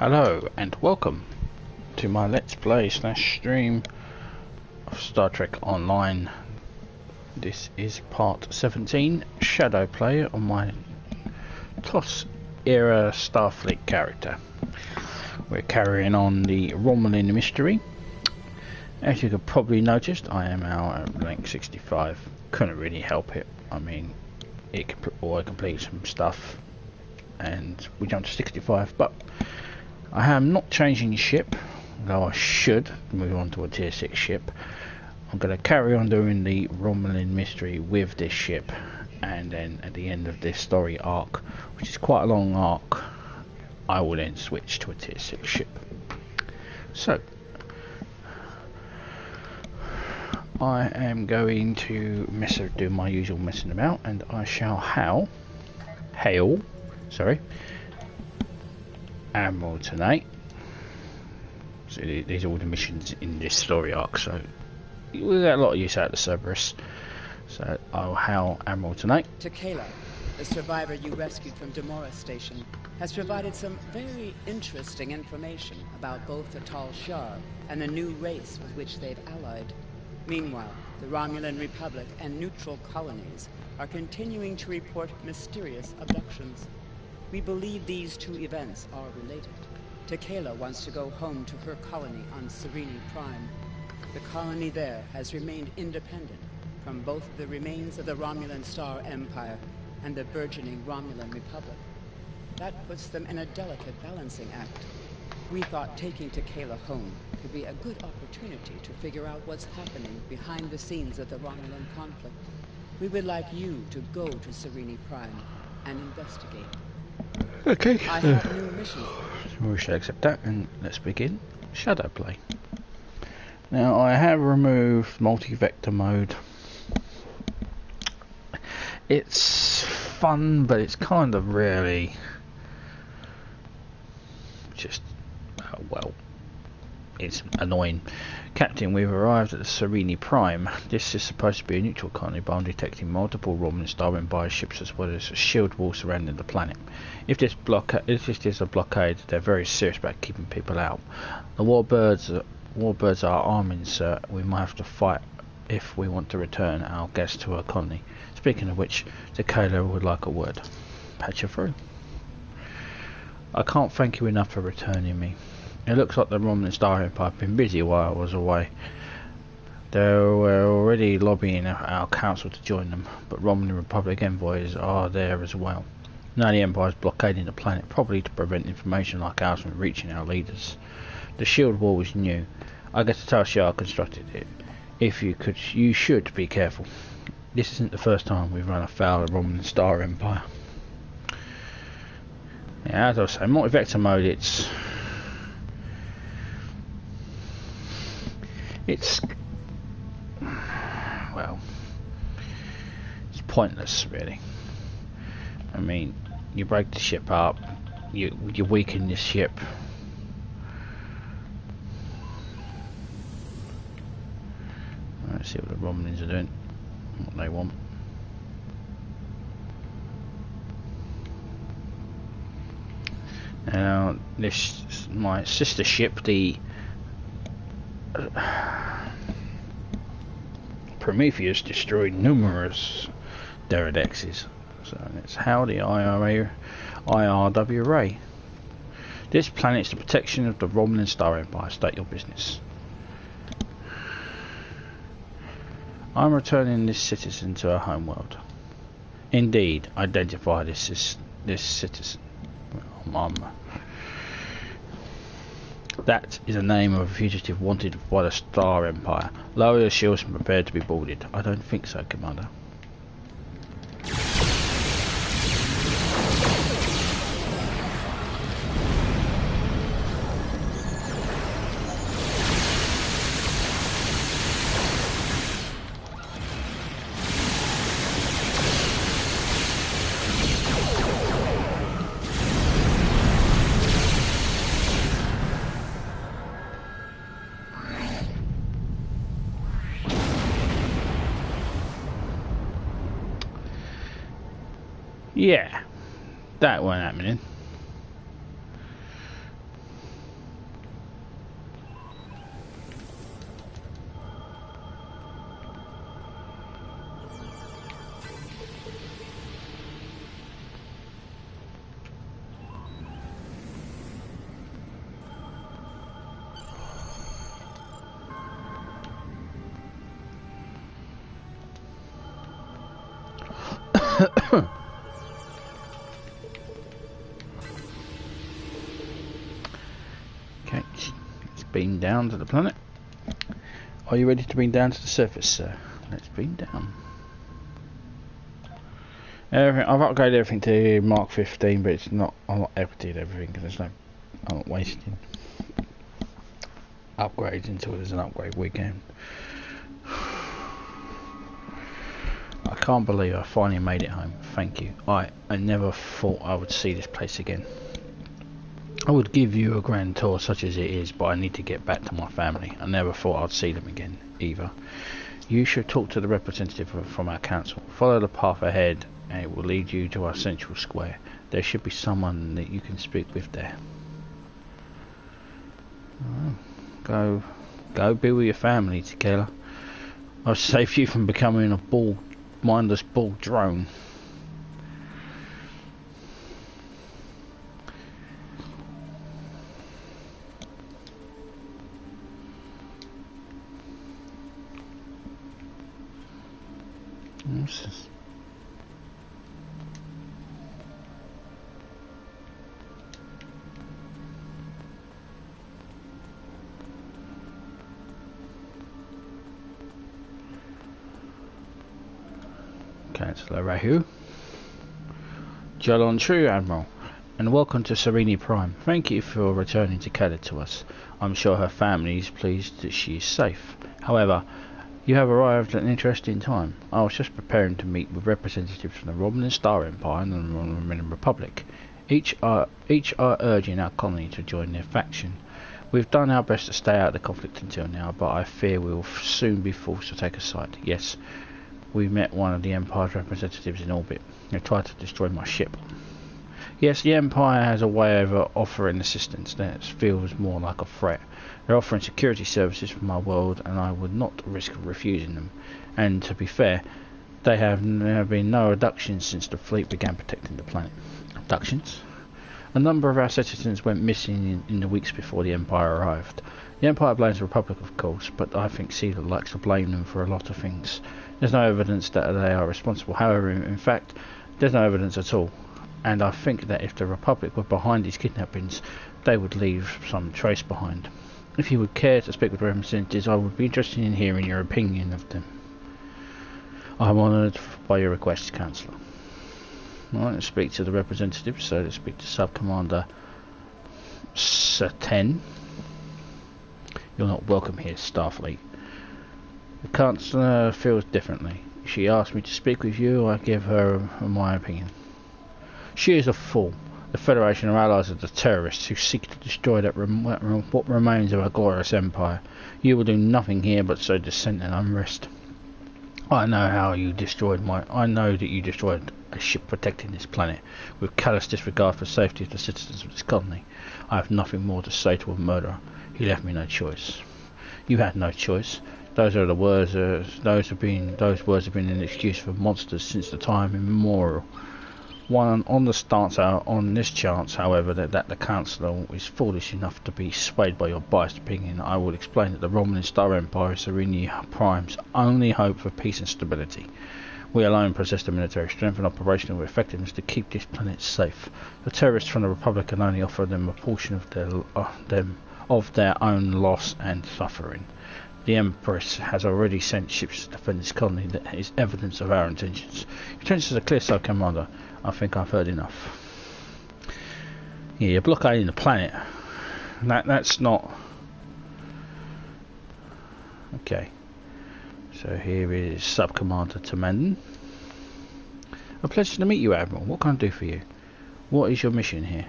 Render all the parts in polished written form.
Hello and welcome to my Let's Play / stream of Star Trek Online. This is part 17, Shadow Play on my TOS era Starfleet character. We're carrying on the Romulan mystery. As you could probably notice, I am now at rank 65. Couldn't really help it. I mean, I completed some stuff and we jumped to 65, but I am not changing ship, though I should move on to a tier 6 ship. I'm going to carry on doing the Romulan mystery with this ship, and then at the end of this story arc, which is quite a long arc, I will then switch to a tier 6 ship. So, I am going to do my usual messing about, and I shall hail Admiral tonight. So these are all the missions in this story arc, so we'll get a lot of use out of the Cerberus. So I'll hail Admiral tonight. Takela, the survivor you rescued from Demora Station, has provided some very interesting information about both the Tal Shair and the new race with which they've allied. Meanwhile, the Romulan Republic and neutral colonies are continuing to report mysterious abductions. We believe these two events are related. Takela wants to go home to her colony on Cirini Prime. The colony there has remained independent from both the remains of the Romulan Star Empire and the burgeoning Romulan Republic. That puts them in a delicate balancing act. We thought taking Takela home could be a good opportunity to figure out what's happening behind the scenes of the Romulan conflict. We would like you to go to Cirini Prime and investigate. Okay. I have new missions. We shall accept that, and let's begin Shadow Play. Now I have removed multi-vector mode. It's fun, but it's kind of really just well, it's annoying. Captain, we've arrived at the Cirini Prime. This is supposed to be a neutral colony, but I'm detecting multiple Romulan Star Empire ships as well as a shield wall surrounding the planet. If this is a blockade, they're very serious about keeping people out. The warbirds are arming, sir. We might have to fight if we want to return our guests to our colony. Speaking of which, Takela would like a word. Patch you through. I can't thank you enough for returning me. It looks like the Romulan Star Empire have been busy while I was away. They were already lobbying our council to join them, but Romulan Republic envoys are there as well. Now the Empire is blockading the planet, probably to prevent information like ours from reaching our leaders. The shield wall is new. I guess the Tal Shair constructed it. You should be careful. This isn't the first time we've run afoul of the Romulan Star Empire. Yeah, as I was saying, multi-vector mode, it's well, it's pointless really. I mean, you break the ship up, you weaken this ship. Let's see what the Romulans are doing, what they want. Now this, my sister ship, the Prometheus, destroyed numerous Deradexes. So let's hail the IRW Ray. This planet is the protection of the Romulan Star Empire. State your business. I'm returning this citizen to her homeworld. Indeed, identify this citizen. That is the name of a fugitive wanted by the Star Empire. Lower your shields and prepare to be boarded. I don't think so, Commander. Yeah, that weren't happening. beam down to the planet. Are you ready to beam down to the surface, sir? Let's beam down. Everything, I've upgraded everything to Mark 15, but it's not. I'm not edited everything because there's no. I'm not wasting upgrades until there's an upgrade weekend. I can't believe I finally made it home. Thank you. I never thought I would see this place again. I would give you a grand tour such as it is, but I need to get back to my family. I never thought I'd see them again, either. You should talk to the representative from our council. Follow the path ahead and it will lead you to our central square. There should be someone that you can speak with there. Oh, go be with your family, Tequila. I've saved you from becoming a mindless ball drone. What's this? Councillor Rahu. Jalon True, Admiral, and welcome to Cirini Prime. Thank you for returning to Kada to us. I'm sure her family is pleased that she is safe. However, you have arrived at an interesting time. I was just preparing to meet with representatives from the Romulan Star Empire and the Romulan Republic. Each are urging our colony to join their faction. We've done our best to stay out of the conflict until now, but I fear we will soon be forced to take a side. Yes, we met one of the Empire's representatives in orbit. They tried to destroy my ship. Yes, the Empire has a way of offering assistance that feels more like a threat. They're offering security services for my world, and I would not risk refusing them. And to be fair, there have been no abductions since the fleet began protecting the planet. Abductions? A number of our citizens went missing in the weeks before the Empire arrived. The Empire blames the Republic, of course, but I think Caesar likes to blame them for a lot of things. There's no evidence that they are responsible. However, in fact, there's no evidence at all. And I think that if the Republic were behind these kidnappings, they would leave some trace behind. If you would care to speak with representatives, I would be interested in hearing your opinion of them. I'm honoured by your request, Councillor. Alright, let's speak to the representatives. So let's speak to Sub-Commander Saten. You're not welcome here, Starfleet. The Councillor feels differently. She asked me to speak with you. I give her my opinion. She is a fool. The Federation are allies of the terrorists who seek to destroy what remains of our glorious empire. You will do nothing here but sow dissent and unrest. I know that you destroyed a ship protecting this planet with callous disregard for the safety of the citizens of this colony. I have nothing more to say to a murderer. He left me no choice. You had no choice. Those are the words. Those words have been an excuse for monsters since the time immemorial. On this chance, however, that the Councillor is foolish enough to be swayed by your biased opinion, I will explain that the Romulan Star Empire is Cirini Prime's only hope for peace and stability. We alone possess the military strength and operational effectiveness to keep this planet safe. The terrorists from the Republic can only offer them a portion of their own loss and suffering. The Empress has already sent ships to defend this colony. That is evidence of our intentions. Your intentions are clear, Sub-Commander. I think I've heard enough. Yeah, you're blockading the planet. That's not... Okay. So here is Sub-Commander Tamandon. A pleasure to meet you, Admiral. What can I do for you? What is your mission here?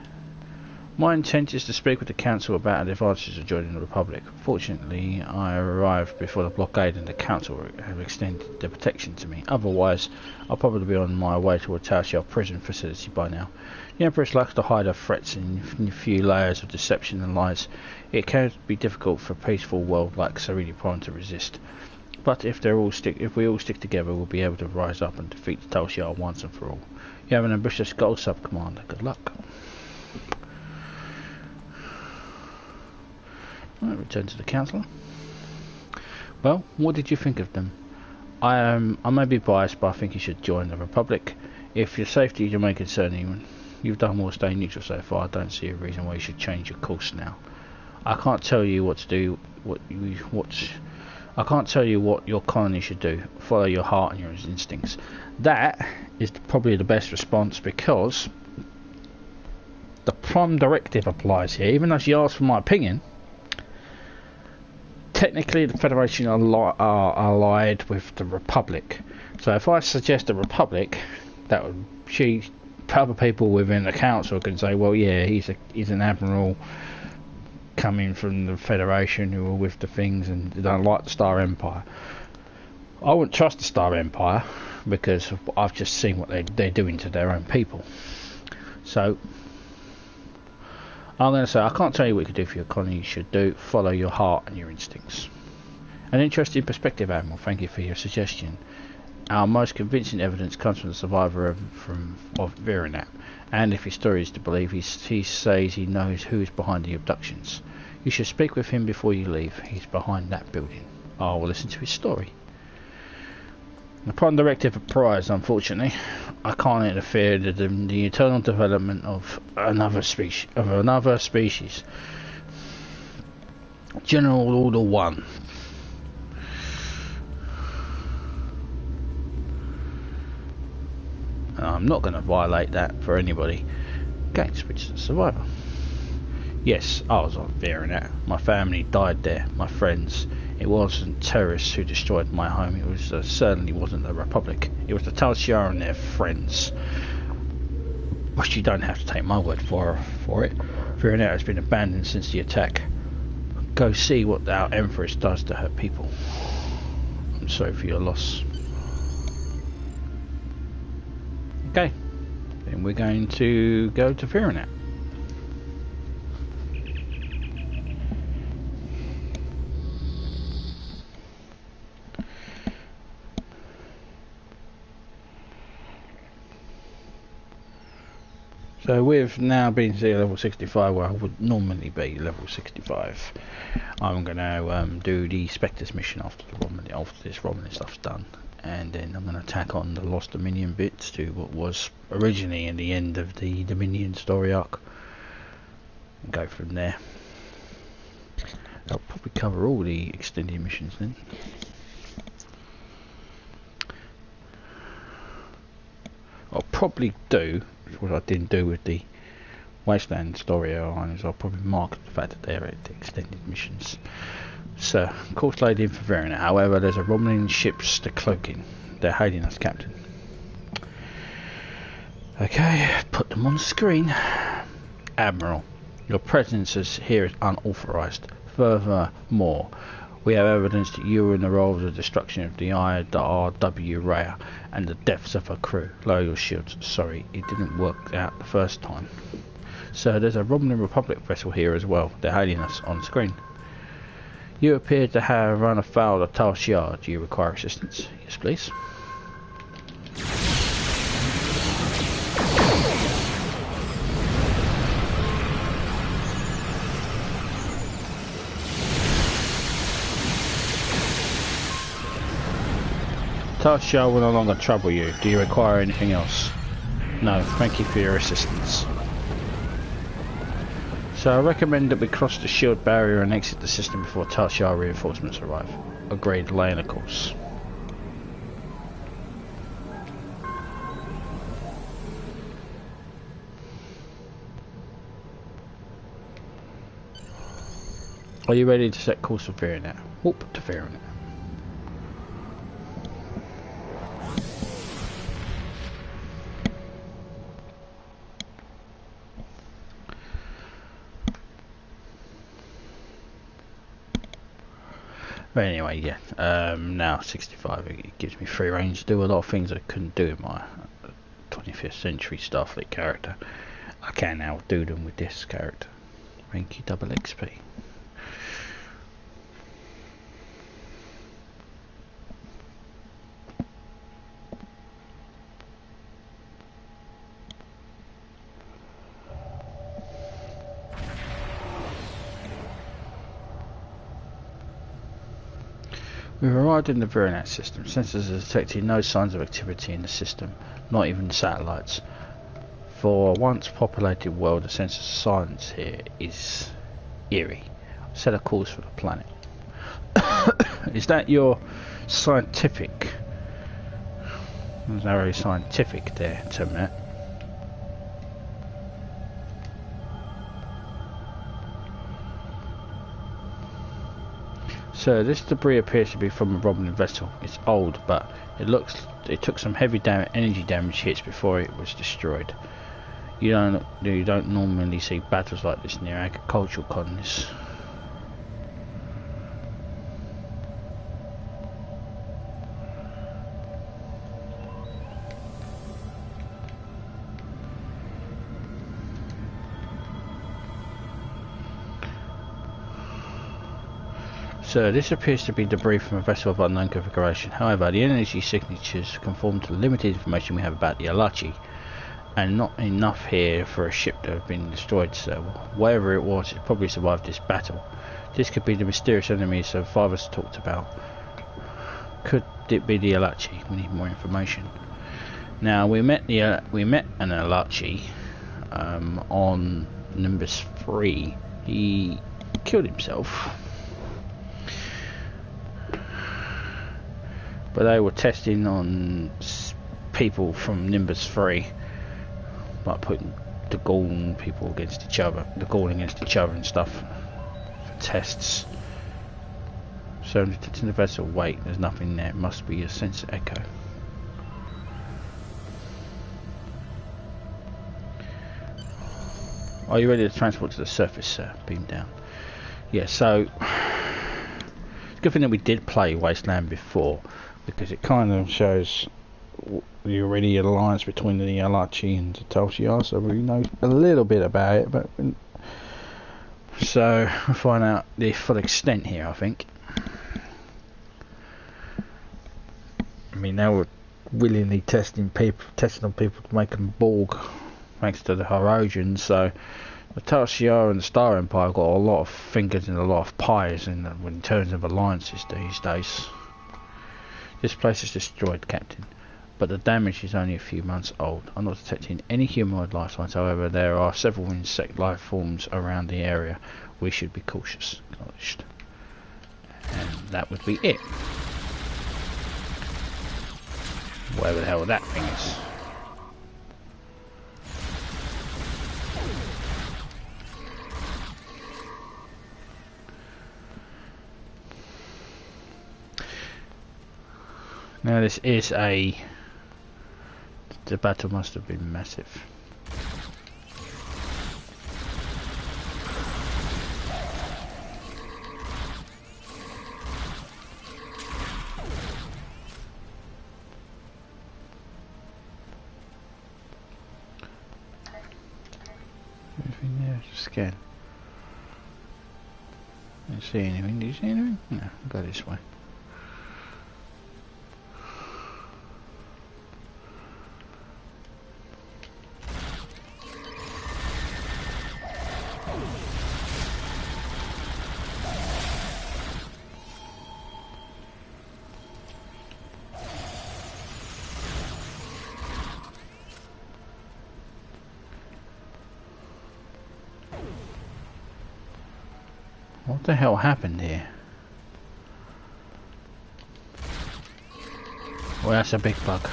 My intent is to speak with the Council about the advantages of joining the Republic. Fortunately, I arrived before the blockade and the Council have extended their protection to me. Otherwise, I'll probably be on my way to a Tal Shair prison facility by now. The Empress likes to hide her threats in a few layers of deception and lies. It can be difficult for a peaceful world like Cirini Prime to resist. But if we all stick together, we'll be able to rise up and defeat the Tal Shair once and for all. You have an ambitious goal, Sub-Commander. Good luck. Right, return to the Councillor. Well, what did you think of them? I may be biased, but I think you should join the Republic. If your safety is your main concern, you've done well staying neutral so far. I don't see a reason why you should change your course now. I can't tell you what to do. I can't tell you what your colony should do. Follow your heart and your instincts. That is probably the best response, because the Prime Directive applies here. Even though she asked for my opinion, technically the Federation are allied with the Republic. So if I suggest a Republic, that would other people within the Council can say, well, yeah, he's an admiral coming from the Federation who are with the things and they don't like the Star Empire. I wouldn't trust the Star Empire because I've just seen what they're doing to their own people. So I'm going to say, I can't tell you what you could do for your colony. You should follow your heart and your instincts. An interesting perspective, Admiral. Thank you for your suggestion. Our most convincing evidence comes from the survivor of VIRINAT, and if his story is to believe, he says he knows who is behind the abductions. You should speak with him before you leave. He's behind that building. I will listen to his story. The Prime Directive applies, unfortunately. I can't interfere in the eternal development of another species. General Order 1. I'm not going to violate that for anybody. Going to speak to the survivor. Yes, I was on VIRINAT. My family died there. My friends. It wasn't terrorists who destroyed my home. It was certainly wasn't the Republic. It was the Tal Shair and their friends. But you don't have to take my word for it. VIRINAT has been abandoned since the attack. Go see what our Empress does to her people. I'm sorry for your loss. Okay, then we're going to go to VIRINAT. So we've now been to level 65, where I would normally be level 65. I'm going to do the Spectres mission after this Romulan stuff's done. And then I'm going to tack on the Lost Dominion bits to what was originally in the end of the Dominion story arc. And go from there. I'll probably cover all the extended missions then. I'll probably do what I didn't do with the Wasteland story outline, is I'll probably mark the fact that they're at the extended missions. So, course laid in for VIRINAT. However, there's a Romulan ship's the cloaking. They're hailing us, Captain. Okay, put them on the screen. Admiral, your presence here is unauthorized. Furthermore, we have evidence that you were in the role of the destruction of the IRW Raya and the deaths of her crew. Lower your shields. Sorry, it didn't work out the first time. So there's a Romulan Republic vessel here as well. They're hailing us on screen. You appear to have run afoul of Tal Shair. Do you require assistance? Yes, please. Tal Shair will no longer trouble you. Do you require anything else? No, thank you for your assistance. So I recommend that we cross the shield barrier and exit the system before Tal Shair reinforcements arrive. Agreed, laying a course. Are you ready to set course for VIRINAT? Whoop to VIRINAT. But anyway, yeah, now 65, it gives me free range to do a lot of things I couldn't do in my 25th century Starfleet character. I can now do them with this character. Thank you, double XP. We've arrived in the VIRINAT system. Sensors are detecting no signs of activity in the system, not even satellites. For a once populated world, the sense of silence here is eerie. Set a course for the planet. Is that your scientific? There's no very scientific there, Terminator. So this debris appears to be from a Romulan vessel. It's old, but it took some heavy energy damage hits before it was destroyed. You don't normally see battles like this near agricultural colonies. So this appears to be debris from a vessel of unknown configuration. However, the energy signatures conform to the limited information we have about the Alachi, and not enough here for a ship to have been destroyed. So whatever it was, it probably survived this battle. This could be the mysterious enemy survivors talked about. Could it be the Alachi? We need more information. Now we met an Alachi on Nimbus 3. He killed himself. But they were testing on people from Nimbus 3, like putting the Gorn people against each other, and stuff for tests. So detecting the vessel, wait, there's nothing there. It must be a sensor echo. Are you ready to transport to the surface, sir? Beam down. Yeah, so it's a good thing that we did play Wasteland before, because it kind of shows the already alliance between the Alachi and the Tal Shair, so we know a little bit about it, but so we'll find out the full extent here, I think. I mean, they were willingly testing on people to make them Borg, thanks to the Herodians, so the Tal Shair and the Star Empire got a lot of fingers and a lot of pies in terms of alliances these days. This place is destroyed, Captain, but the damage is only a few months old. I'm not detecting any humanoid life signs, however there are several insect life forms around the area. We should be cautious. Acknowledged. And that would be it. Whatever the hell that thing is. Now this is the battle must have been massive. Anything there to scan? Don't see anything. Do you see anything? No, go this way. What the hell happened here? Well, that's a big bug.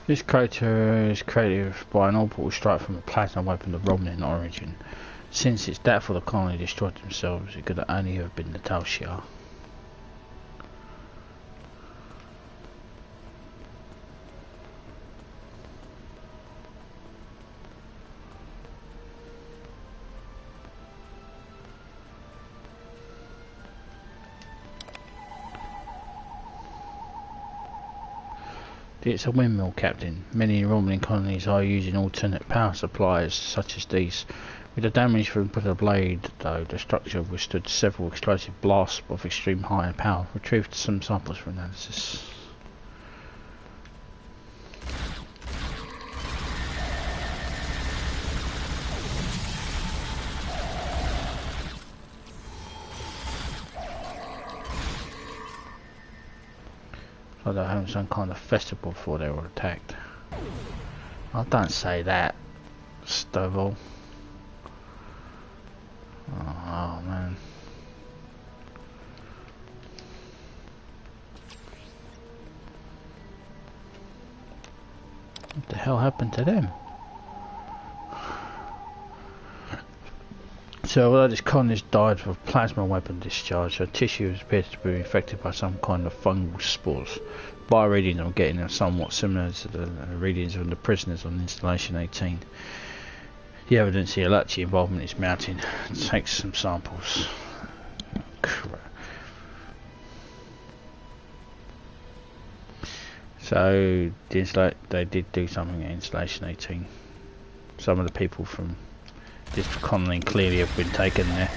This crater is created by an orbital strike from a plasma weapon of Romulan origin. Since its doubtful the colony destroyed themselves, it could only have been the Tal Shair. It's a windmill, Captain. Many Romulan colonies are using alternate power supplies such as these, With the damage from the blade, though, the structure withstood several explosive blasts of extreme height and power. Retrieved some samples for analysis. So they're having some kind of festival before they were attacked. I don't say that, Stovall. Oh man. What the hell happened to them? So although this colonist died of plasma weapon discharge, her tissue appears to be infected by some kind of fungal spores. By reading, I'm getting them somewhat similar to the readings of the prisoners on installation 18. The evidence here, Alachi involvement is mounting. Take some samples. Crap. So they did do something at installation 18. Some of the people from this colony clearly have been taken there.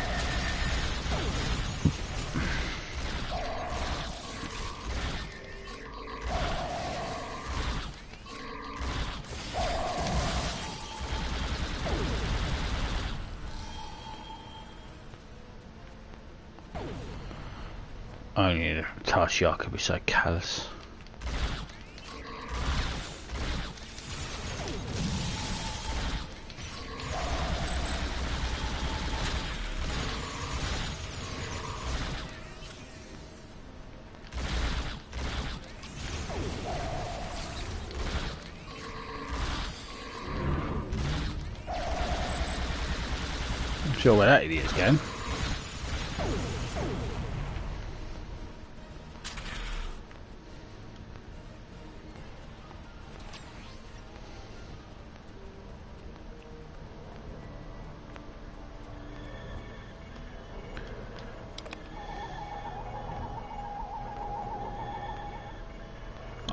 Only the Tal Shair could be so callous. I'm sure where that idiot's going.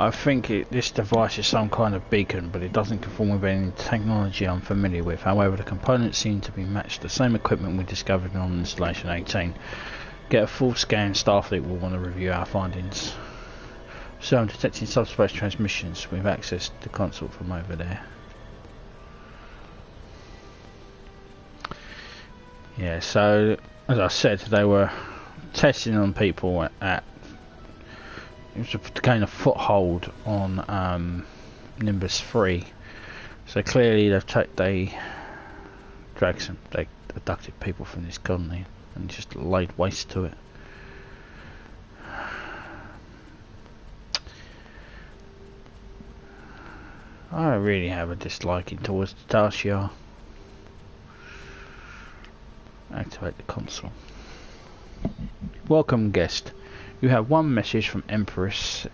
I think this device is some kind of beacon, but it doesn't conform with any technology I'm familiar with. However, the components seem to be matched the same equipment we discovered on installation 18. Get a full scan. Starfleet will want to review our findings. So I'm detecting subspace transmissions. We have access to the console from over there. Yeah, so as I said, they were testing on people at it was to gain a foothold on Nimbus 3. So clearly they abducted people from this colony and just laid waste to it. I really have a disliking towards the Tal Shair. Activate the console. Welcome, guest. You have one message from Empress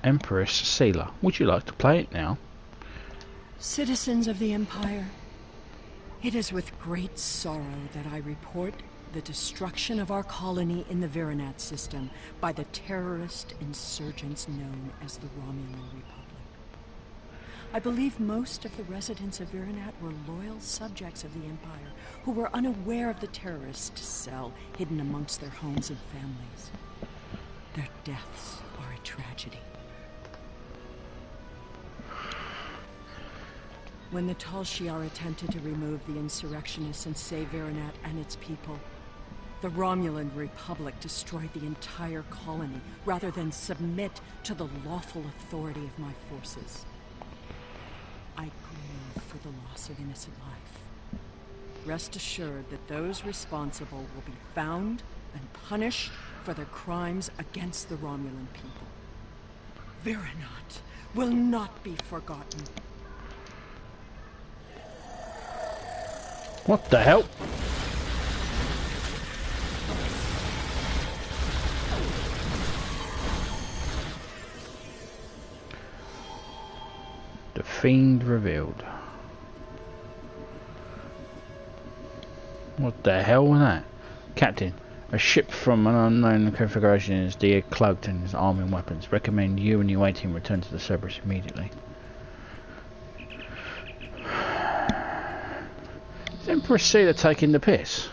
Sealer. Would you like to play it now? Citizens of the Empire, it is with great sorrow that I report the destruction of our colony in the VIRINAT system by the terrorist insurgents known as the Romulan Republic. I believe most of the residents of VIRINAT were loyal subjects of the Empire who were unaware of the terrorist cell hidden amongst their homes and families. Their deaths are a tragedy. When the Tal Shair attempted to remove the insurrectionists and save VIRINAT and its people, the Romulan Republic destroyed the entire colony rather than submit to the lawful authority of my forces. I grieve for the loss of innocent life. Rest assured that those responsible will be found and punished for their crimes against the Romulan people. VIRINAT will not be forgotten. What the hell? The Fiend revealed. What the hell was that? Captain, a ship from an unknown configuration is decloaked and is armed with weapons. Recommend you and your A-team return to the Cerberus immediately. Empress Sealer taking the piss.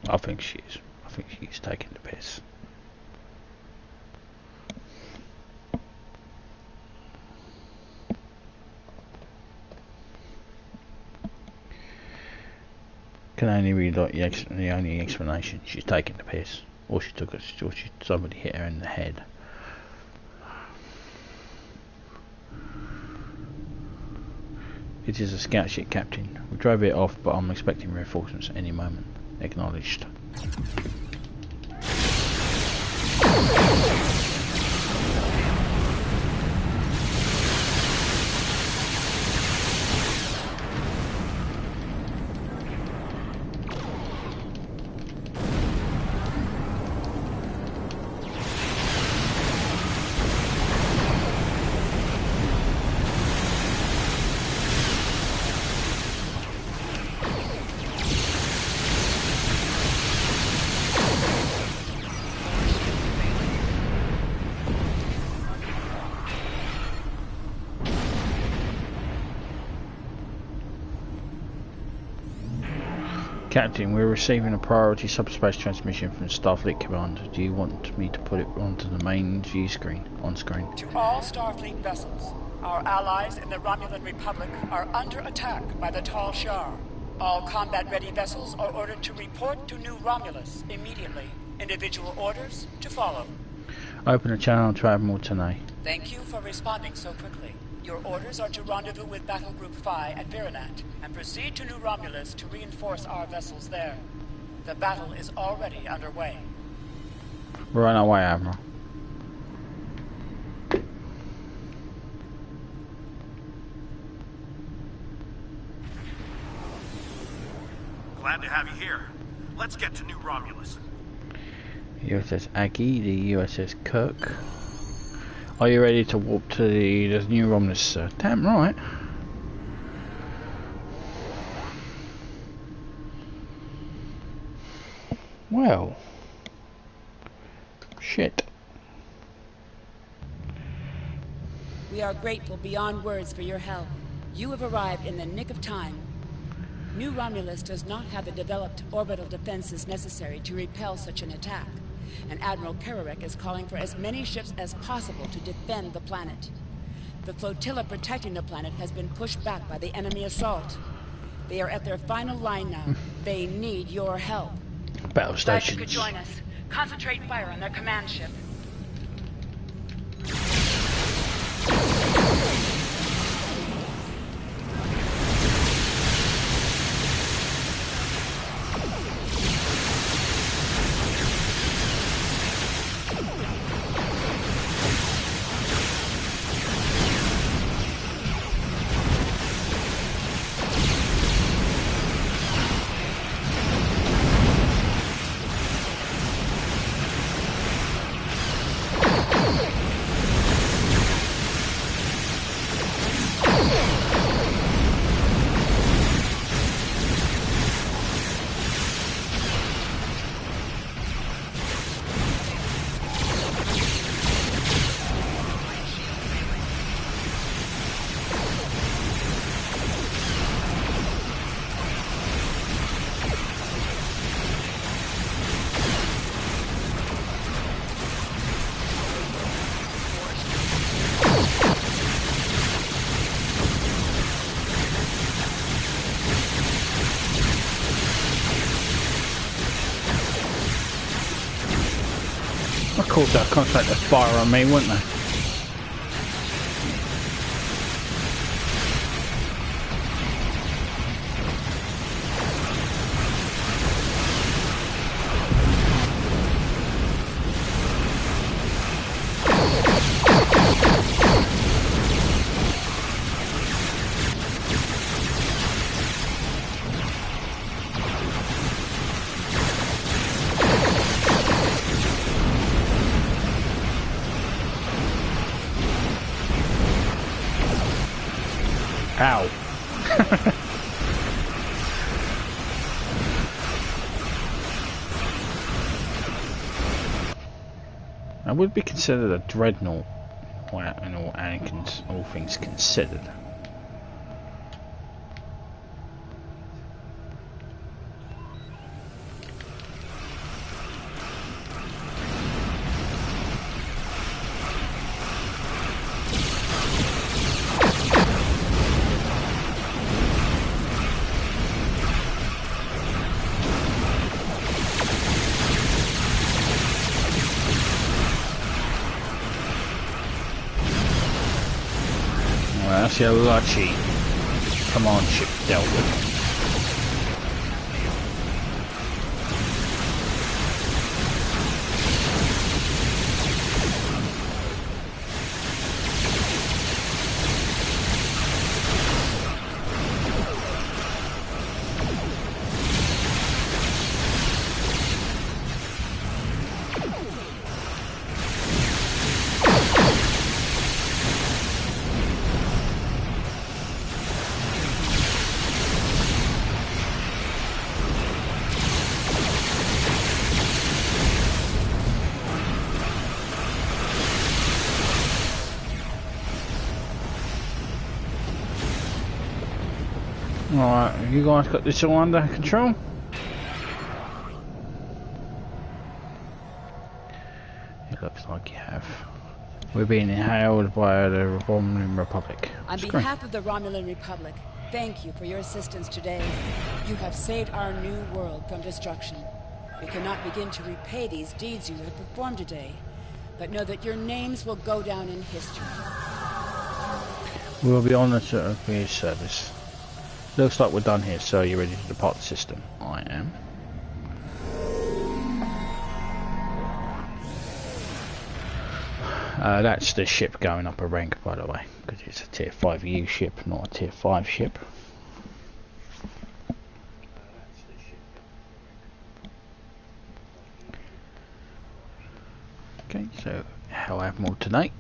I think she is. I think she's taking the piss. Can only read like the only explanation. She's taking the piss, or she took it, or somebody hit her in the head. It is a scout ship, Captain. We drove it off, but I'm expecting reinforcements at any moment. Acknowledged. Captain, we're receiving a priority subspace transmission from Starfleet Command. Do you want me to put it onto the main view screen, on screen? To all Starfleet vessels, our allies in the Romulan Republic are under attack by the Tal Shair. All combat-ready vessels are ordered to report to New Romulus immediately. Individual orders to follow. Open the channel to Admiral Tanay. Thank you for responding so quickly. Your orders are to rendezvous with Battle Group Phi at VIRINAT and proceed to New Romulus to reinforce our vessels there. The battle is already underway. We're on our way, Admiral. Glad to have you here. Let's get to New Romulus. USS Aggie, the USS Kirk. Are you ready to warp to the New Romulus, sir? Damn right. Well. Shit. We are grateful beyond words for your help. You have arrived in the nick of time. New Romulus does not have the developed orbital defenses necessary to repel such an attack, and Admiral Kerrick is calling for as many ships as possible to defend the planet. The flotilla protecting the planet has been pushed back by the enemy assault. They are at their final line now. They need your help. Battle Glad stations. you could join us. Concentrate fire on their command ship. Of course, they'll concentrate their fire on me, wouldn't they? Ow. I would be considered a dreadnought, well, in all things considered. That's your Lachi command ship dealt with. Alright, have you guys got this all under control? It looks like you have. We're being hailed by the Romulan Republic. On behalf of the Romulan Republic, thank you for your assistance today. You have saved our new world from destruction. We cannot begin to repay these deeds you have performed today, but know that your names will go down in history. We will be honoured to be of service. Looks like we're done here, so you're ready to depart the system. I am. That's the ship going up a rank, by the way, because it's a tier 5U ship, not a tier 5 ship. Okay, so Hell Admiral tonight.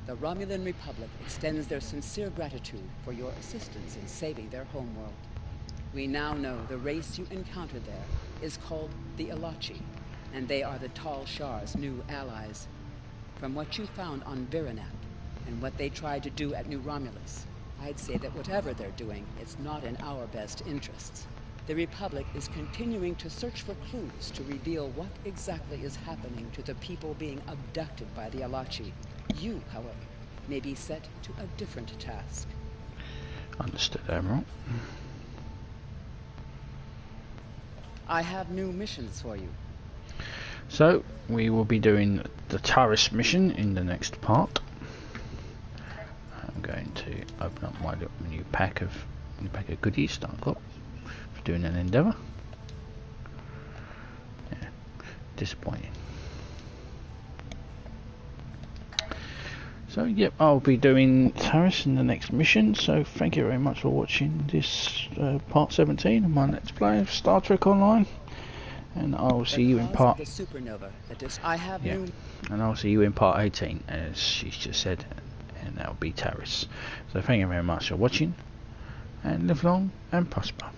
The Romulan Republic extends their sincere gratitude for your assistance in saving their homeworld. We now know the race you encountered there is called the Ilachi, and they are the Tal Shair's new allies. From what you found on VIRINAT, and what they tried to do at New Romulus, I'd say that whatever they're doing, it's not in our best interests. The Republic is continuing to search for clues to reveal what exactly is happening to the people being abducted by the Ilachi. You, however, may be set to a different task. Understood, Admiral. I have new missions for you. So, we will be doing the TOS mission in the next part. I'm going to open up my little new pack of goodies that I've got for doing an endeavour. Yeah, disappointing. So yep, I'll be doing TOS in the next mission, so thank you very much for watching this part 17 of my Let's Play of Star Trek Online, and I'll see you in part... The supernova that I have yeah, and I'll see you in part 18, as she's just said, and that'll be TOS. So thank you very much for watching, and live long and prosper.